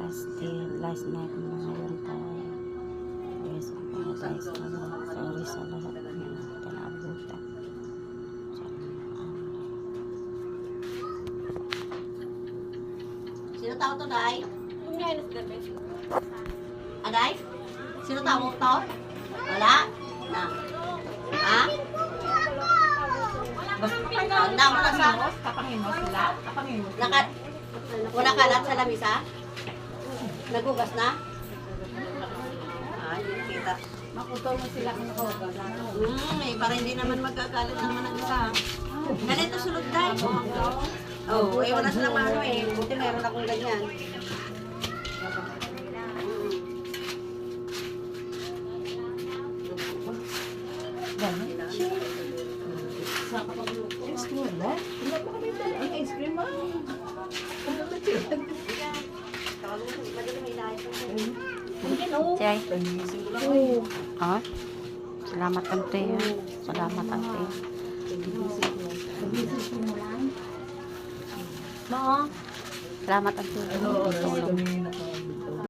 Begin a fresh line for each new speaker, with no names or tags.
last night na ngayon tayo. Yes, paradise kami. Sorry sa lahat na kanabutan.
Sino tao to, Day? Day? Sino tao to? Wala? Na. Ha? Handa mo na sa...
Kapangimos sila? Kapangimos sila?
Wala kalat sa lamisa? Nagugas na? Ay, hindi kita.
Makutol mo sila kung nakawagas.
Para hindi naman magkagalit naman ang isa. Ganito sulod, Day. Oo, wala silang mano eh. Buti meron akong ganyan.
Ice cream ba? Hindi pa kami dala ang ice cream ba?
Chay. Ah? Salamat ante. Salamat ante.
No.
Salamat ante. Tulong.